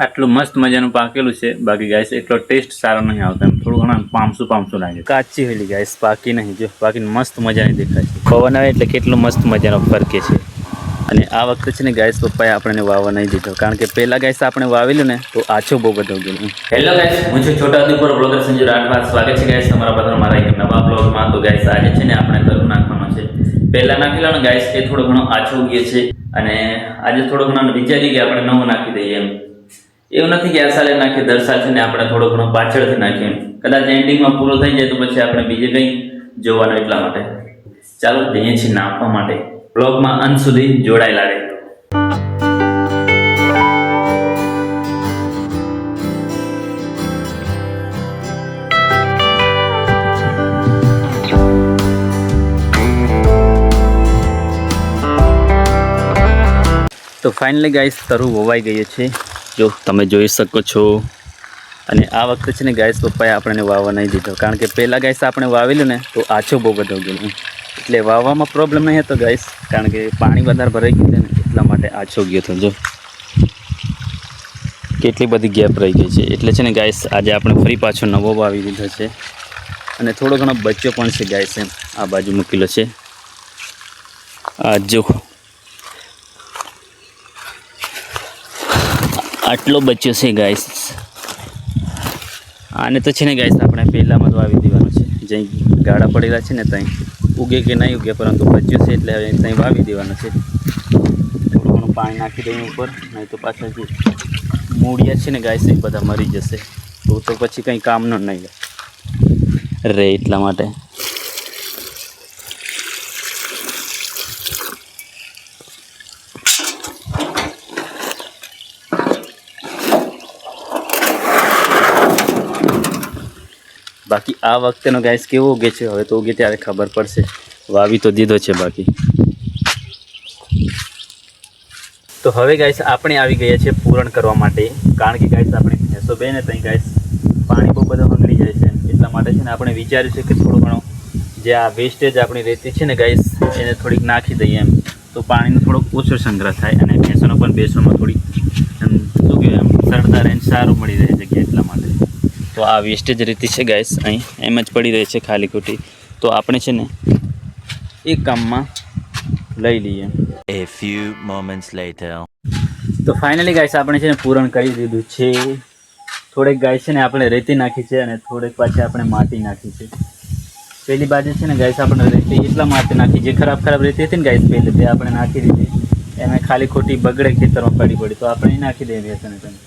આટલું મસ્ત મજાનું પાકેલું છે, બાકી ગાઈસ એટલો ટેસ્ટ સારો નહીં આવતો, એમ થોડું ઘણું પામસું પામસું લાગે. કાચી હોલી ગાઈસ, પાકી નહીં. જો બાકી મસ્ત મજાની દેખાય છે. પવન આવે એટલે કેટલું મસ્ત મજાનો ફરકે છે. અને આ વખતે છે ને ગાઈસ પપ્પાએ આપણને વાવવા નહીં દીધો, કારણ કે પહેલાં ગાઈસ આપણે વાવેલું ને તો આછો બહુ બધો ગયેલો. હેલો ગાઈસ, હું છું છોટાઉદેપુર બ્લોગર સંજુ રાઠવા. સ્વાગત છે ગાઈસ તમારા બધાનું મારા એક નવા બ્લોગમાં. તો ગાઈસ આજે છે ને આપણે તરુ નાખવાનો છે. પહેલાં નાખેલા ને ગાઈસ એ થોડો ઘણો આછો ઉગ્યો છે, અને આજે થોડો ઘણો વિચારીએ કે આપણે નવો નાખી દઈએ એમ. એવું નથી કે આ સાલે નાખીએ, દર સાલ છે ને આપણે થોડો ઘણો પાછળથી નાખીએ. કદાચ એન્ડિંગમાં પૂરો થઈ જાય તો પછી આપણે બીજે કંઈ જોવાનું, એટલા માટે ચાલો જઈએ છીએ નાખવા માટે. બ્લોગમાં અંત સુધી જોડાયેલા રહે. તો ફાઇનલી ગાઈસ તરુ વવાઈ ગઈ છે, જો તમે જોઈ શકો છો. અને આ વખતે છે ને ગાઈસ પપ્પાએ આપણને વાવવા નહીં દીધો, કારણ કે પહેલાં ગાઈસ આપણે વાવેલું ને તો આછો બહુ બધો ગયેલો, એટલે વાવવામાં પ્રોબ્લેમ નહીં હતો ગાઈસ, કારણ કે પાણી વધારે ભરાઈ ગયું છે ને એટલા માટે આછો ગયો હતો. જો કેટલી બધી ગેપ રહી ગઈ છે, એટલે છે ને ગાઈસ આજે આપણે ફરી પાછો નવો વાવી દીધો છે. અને થોડો ઘણો બચ્ચો પણ છે ગાઈસ, એમ આ બાજુ મૂકેલો છે. આ જો આટલો બચ્યો છે ગાઈસ. આને તો છે ને ગાઈસ આપણે પહેલાંમાં જ વાવી દેવાનું છે, જ્યાં ગાળા પડેલા છે ને ત્યાં ઉગે કે નહીં ઉગે, પરંતુ બચ્યો છે એટલે હવે ત્યાં વાવી દેવાનું છે. થોડું ઘણું પાણી નાખી દઈએ ઉપર, નહીં તો પાછળ જે મૂળિયા છે ને ગાઈસ એ બધા મરી જશે, તો પછી કંઈ કામનો નહીં રહે, એટલા માટે. બાકી આ વખતેનો ગાઈસ કેવો ઉગે છે હવે તો ઉગે ત્યારે ખબર પડશે. વાવી તો દીધો છે બાકી. તો હવે ગાઈસ આપણે આવી ગયા છે પૂરણ કરવા માટે, કારણ કે ગાઈસ આપણે ભેંસો બે ને ત્યાં ગાઈસ પાણી બહુ બધું હંગળી જાય છે, એટલા માટે છે ને આપણે વિચાર્યું છે કે થોડો ઘણો જે આ વેસ્ટેજ આપણી રેતી છે ને ગાઈસ એને થોડીક નાખી દઈએ એમ, તો પાણીનો થોડોક ઓછો સંગ્રહ થાય, અને ભેંસોનો પણ બેસવામાં થોડીક શું કહેવાય એમ સરળતા રહે, સારું મળી રહે જગ્યા, એટલા માટે. તો આ વેસ્ટેજ રેતી છે ગાઈસ અહીં એમ જ પડી રહી છે ખાલી ખોટી, તો આપણે છે ને એક કામમાં લઈ લઈએ. A few moments later. તો ફાઇનલી ગાઈસ આપણે છે ને પૂરણ કરી દીધું છે. થોડેક ગાઈસ છે ને આપણે રેતી નાખી છે, અને થોડેક પાછી આપણે માટી નાખી છે. પહેલી બાજુ છે ને ગાઈસ આપણે રેતી એટલા માટે નાખી, જે ખરાબ રેતી હતી ને ગાઈસ પહેલે તે આપણે નાખી દીધી, એને ખાલી ખોટી બગડે ખેતરમાં પડી તો આપણે નાખી દઈએ ભેંસોને તમે.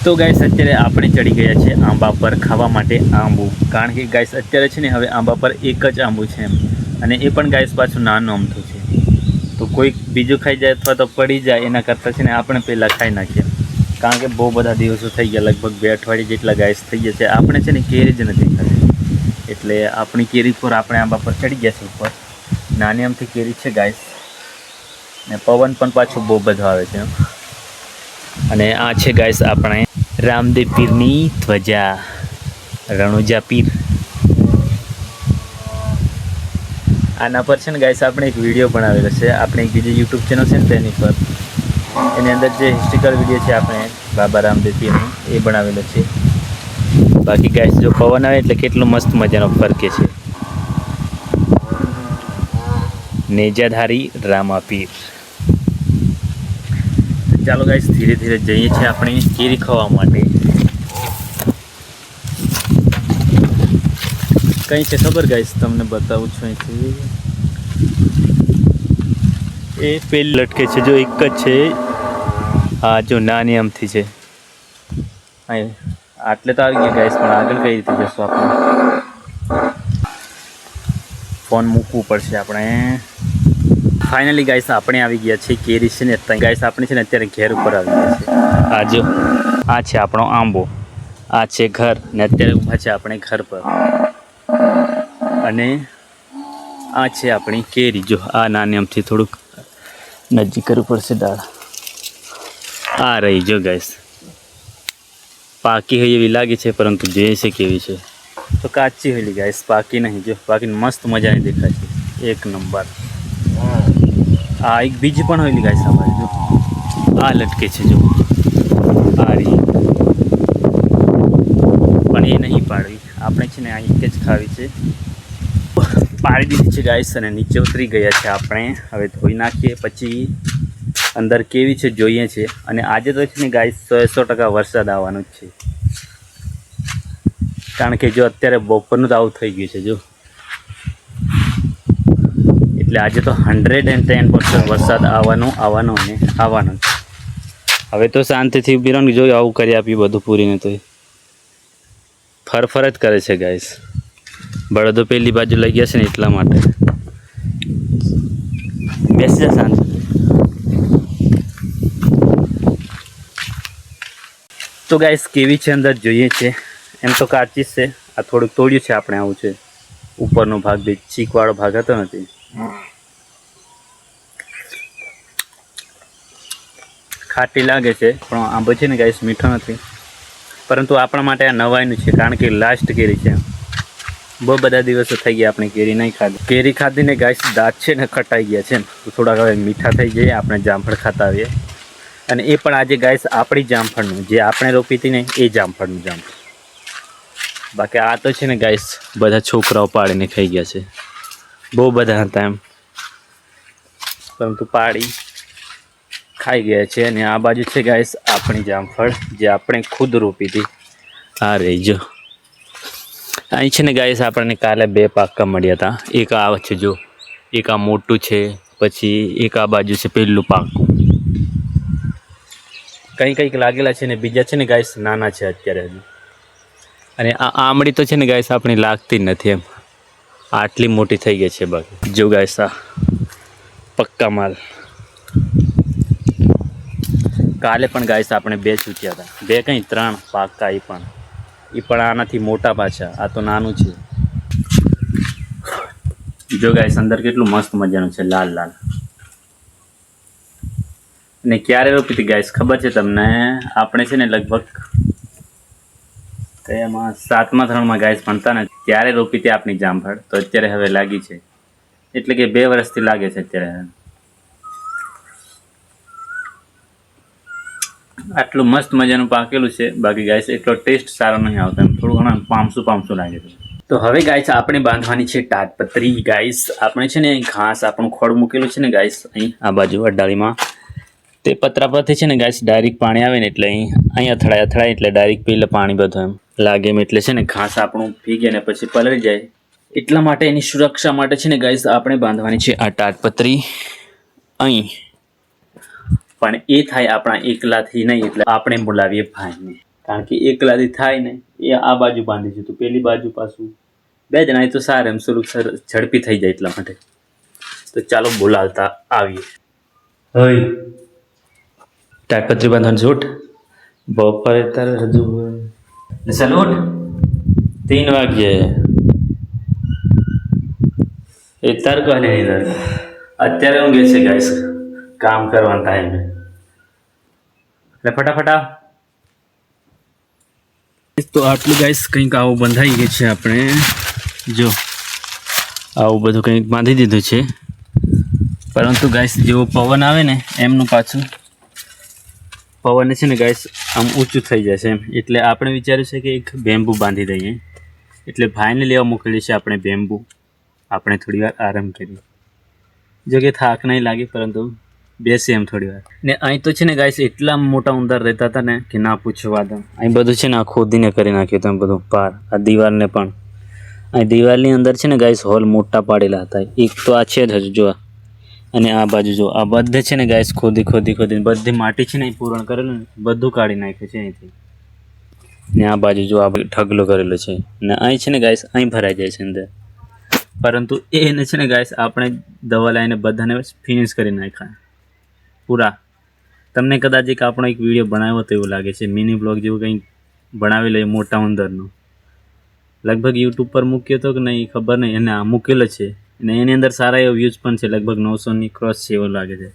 તો ગાઈસ અત્યારે આપણે ચડી ગયા છે આંબા પર ખાવા માટે આંબુ, કારણ કે ગાઈસ અત્યારે છે ને હવે આંબા પર એક જ આંબુ છે એમ, અને એ પણ ગાઈસ પાછું નાનું અમથું છે, તો કોઈક બીજું ખાઈ જાય અથવા તો પડી જાય એના કરતાં છે ને આપણે પહેલાં ખાઈ નાખીએ, કારણ કે બહુ બધા દિવસો થઈ ગયા, લગભગ 2 અઠવાડિયે જેટલા ગાઈસ થઈ ગયા છે. આપણે છે ને કેરી જ નથી ખાતી, એટલે આપણી કેરી પર આપણે આંબા પર ચડી ગયા છે ઉપર. નાની અમથી કેરી છે ગાઈસ, ને પવન પણ પાછું બહુ બધો આવે છે. અને આ છે ગાઈસ આપણે રામદેવ પીરની ધ્વજા, રણુજા પીર. આના પર છે ને ગાઈસ આપણે એક વિડીયો બનાવેલો છે, આપણે એક બીજી યુટ્યુબ ચેનલ છે ને તેની પર, એની અંદર જે હિસ્ટ્રિકલ વિડીયો છે આપણે બાબા રામદેવ પીરનો એ બનાવેલો છે. બાકી ગાઈસ જો પવન આવે એટલે કેટલું મસ્ત મજાનો ફરકે છે. નેજાધારી રામા પીર. ચાલો ગાઈસ ધીરે ધીરે જઈએ છીએ આપણે કેરી ખાવા માટે. કઈ છે ખબર ગાઈસ, તમને બતાવું છું અહીંથી. એ પેલી લટકે છે, જો એક જ છે. હા જો નાની આમથી છે. હા આટલે તો આવી ગયા ગાઈસ, પણ આગળ કઈ રીતે જશું આપણે? ફોન મૂકવું પડશે આપણે. ફાઇનલી ગાઈસ આપણે આવી ગયા છીએ કેરી છે ને ગાઈસ આપણે છે ને અત્યારે ઘેર ઉપર આવી ગયા છે. આ જો આ છે આપણો આંબો, આ છે ઘર, ને અત્યારે ઊભા છે આપણે ઘર પર, અને આ છે આપણી કેરી. જો આ નાની આમથી થોડુંક નજીક કરવું પડશે ડાળ. આ રહી જો ગાઈસ, પાકી હોય એવી લાગે છે, પરંતુ જોઈએ છે કેવી છે. તો કાચી હોઈલી ગાઈસ, પાકી નહીં. જો બાકી મસ્ત મજાની દેખાય છે, એક નંબર. આ એક બીજી પણ હોઈલી ગાઈસ, આ બાજુ આ લટકે છે જો, આ રહી. પણ એ નહીં પાડવી આપણે છે ને, આ એક જ ખાવી છે. પાડી દીધી છે ગાઈસ અને નીચે ઉતરી ગયા છે આપણે. હવે ધોઈ નાખીએ પછી અંદર કેવી છે જોઈએ છે. અને આજે તો છે ને ગાઈસ 100% વરસાદ આવવાનો જ છે, કારણ કે જો અત્યારે બપોરનું તો આવું થઈ ગયું છે જો. એટલે આજે તો 110% વરસાદ આવવાનો ને આવવાનો જ. હવે તો શાંતિથી ઊભી રહો ને, જોયું આવું કરી આપ્યું બધું પૂરીને, તો ફરફર જ કરે છે ગાઈસ. બળદો પેલી બાજુ લઈ ગયા છે ને એટલા માટે. બેસી જા શાંતિ. તો ગાઈસ કેવી છે અંદર જોઈએ છે. એમ તો કાચી જ છે, આ થોડુંક તોડ્યું છે આપણે. આવું છે ઉપરનો ભાગ, બે ચીકવાળો ભાગ હતો નથી. ખાટી લાગે છે પણ આંબો છે ને ગાઈસ મીઠો નથી. પરંતુ આપણા માટે આ નવાઈનું છે, કારણ કે લાસ્ટ કેરી છે. બહુ બધા દિવસો થઈ ગયા આપણે કેરી નહીં ખાધી. કેરી ખાધીને ગાઈસ દાંત છે ને ખટાઈ ગયા છે ને, તો થોડાક હવે મીઠા થઈ જઈએ. આપણે જામફળ ખાતા આવીએ. અને એ પણ આજે ગાઈસ આપણી જામફળનું, જે આપણે રોપી હતી ને એ જામફળનું જામફળ. બાકી આ તો છે ને ગાઈસ બધા છોકરાઓ પાડીને ખાઈ ગયા છે. બહુ બધા હતા એમ, પરંતુ પાડી ખાઈ ગયા છે. અને આ બાજુ છે ગાઈસ આપણી જામફળ, જે આપણે ખુદ રોપી હતી. આ રહી જો. અહીં છે ને ગાઈસ આપણને કાલે 2 પાક્કા મળ્યા હતા. એક આ છે જો, એક આ મોટું છે, પછી એક આ બાજુ છે પેલું પાક્કું. કંઈક લાગેલા છે ને બીજા છે ને ગાઈસ નાના છે અત્યારે હજુ. અને આ આમળી તો છે ને ગાઈસ આપણી લાગતી જ નથી એમ, આટલી મોટી થઈ ગઈ છે. બાકી જો ગાઈસ આ પક્કા માલ. કાલે પણ ગાઈસ આપણે 2 ચૂક્યા હતા. 2 કંઈ 3 પાક્કા. એ પણ આનાથી મોટા પાછા. આ તો નાનું છે. જો ગાઈસ અંદર કેટલું મસ્ત મજાનું છે, લાલ લાલ. અને ક્યારે રોપી હતી ગાઈસ ખબર છે તમને? આપણે છે ને લગભગ એમાં 7મા ધોરણમાં ગાઈસ ભણતા ને ત્યારે રોપી હતી આપણી જામફળ. તો અત્યારે હવે લાગી છે, એટલે કે 2 વર્ષથી લાગે છે અત્યારે. આટલું મસ્ત મજાનું પાકેલું છે. બાકી ગાઈસ એટલો ટેસ્ટ સારો નહીં આવતો એમ, થોડું ઘણું પામસું લાગે છે. તો હવે ગાઈસ આપણે બાંધવાની છે તાડપત્રી. ગાઈસ આપણે છે ને ઘાસ, આપણું ખોળ મૂકેલું છે ને ગાઈસ અહીં આ બાજુ અડાળીમાં, તે પતરા પરથી છે ને ગાઈસ ડાયરેક્ટ પાણી આવે ને એટલે અહીં અથડાય એટલે ડાયરેક્ટ પેલે પાણી બધું એમ લાગે એમ. એટલે છે ને ઘાસ આપણું ભીગે ને પછી પલળી જાય. એટલા માટે એની સુરક્ષા માટે છે ને ગાઈસ આપણે બાંધવાની છે આ તાડપત્રી અહીં. પણ એ થાય આપણા એકલાથી નહીં, એટલે આપણે બોલાવીએ ભાઈને. કારણ કે એકલાથી થાય ને એ આ બાજુ બાંધીશું, તો પેલી બાજુ પાછું 2 જણા તો સારા એમ ઝડપી થઈ જાય. એટલા માટે તો ચાલો બોલાવતા આવીએ. હોય તાડપત્રી બાંધવાનું છૂટ. બપોરે તારે હજુ સલુટ 3 વાગ્યે એ તાર કહે નહીં. અત્યારે ઊંઘે છે ગાઈસ, કામ કરવાનો ટાઈમ એટલે ફટાફટ આવ. તો આટલું ગાઈસ કંઈક આવું બંધાઈ ગયું છે. આપણે જો આવું બધું કંઈક બાંધી દીધું છે. પરંતુ ગાઈસ જેવો પવન આવે ને એમનું પાછું પવન છે ને ગાઈસ આમ ઊંચું થઈ જશે એમ. એટલે આપણે વિચાર્યું છે કે એક બેમ્બુ બાંધી દઈએ. એટલે ભાઈને લેવા મોકલીએ છીએ આપણે બેમ્બુ. આપણે થોડી વાર આરામ કરીએ, જો કે થાક નહીં લાગે, પરંતુ બેસીએ એમ થોડી વાર. ને અહીં તો છે ને ગાઈસ એટલા મોટા ઉંદર રહેતા હતા ને કે ના પૂછવા દો. અહીં બધું છે ને આ ખોદીને કરી નાખ્યું હતું બધું પાર. આ દિવાલને પણ, અહીં દિવાલની અંદર છે ને ગાઈસ હોલ મોટા પાડેલા હતા. એક તો આ છે જ હજુ જો. અને આ બાજુ જો, આ બધે છે ને ગાઈસ ખોદીને બધી માટી છે ને અહીં પૂરણ કરેલું ને બધું કાઢી નાખ્યું છે અહીંથી. ને આ બાજુ જો આ ઢગલો કરેલો છે. ને અહીં છે ને ગાઈસ અહીં ભરાઈ જાય છે અંદર. પરંતુ એને છે ને ગાઈસ આપણે દવા લાવીને બધાને ફિનિશ કરી નાખ્યા પૂરા. તમને કદાચ આપણો એક વિડીયો બનાવ્યો તો એવું લાગે છે, મિની બ્લોગ જેવું કંઈક બનાવી લઈએ મોટા ઉંદરનો. લગભગ યુટ્યુબ પર મૂક્યો હતો કે નહીં ખબર નહીં, અને આ મૂકેલો છે. અને એની અંદર સારા એવા વ્યૂઝ પણ છે, લગભગ 900ની ક્રોસ છે એવું લાગે છે.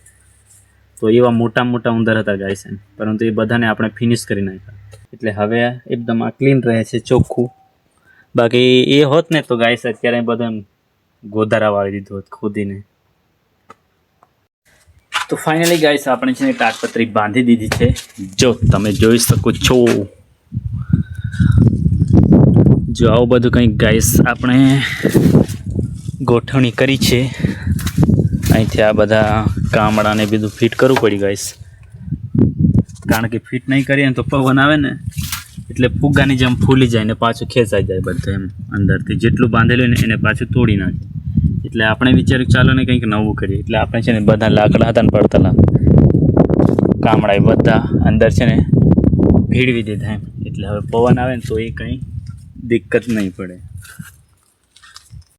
તો એવા મોટા ઉંદર હતા ગાઈસ એમ. પરંતુ એ બધાને આપણે ફિનિશ કરી નાખ્યા. એટલે હવે એકદમ આ ક્લીન રહે છે, ચોખ્ખું. બાકી એ હોત ને તો ગાઈસ અત્યારે બધા ગોધારા વાળી દીધું હોત ખોદીને. તો ફાઇનલી ગાઈસ આપણે છે ને તાડપત્રી બાંધી દીધી છે, જો તમે જોઈ શકો છો. જો આવું બધું કંઈક ગાઈસ આપણે ગોઠવણી કરી છે. અહીંથી આ બધા કામડાને બધું ફિટ કરવું પડી ગાઈસ, કારણ કે ફિટ નહીં કરીએ ને તો પવન આવે ને એટલે ફુગ્ગાની જેમ ફૂલી જાય ને પાછું ખેંચાઈ જાય બધું એમ અંદરથી. જેટલું બાંધેલું હોય ને એને પાછું તોડી નાખે. એટલે આપણે વિચાર્યું ચાલો ને કંઈક નવું કરીએ. એટલે આપણે છે ને બધા લાકડા હતા ને પડતલા કામડા એ બધા અંદર છે ને ભેળવી દીધા એમ. એટલે હવે પવન આવે ને તો એ કંઈ દિક્કત નહીં પડે.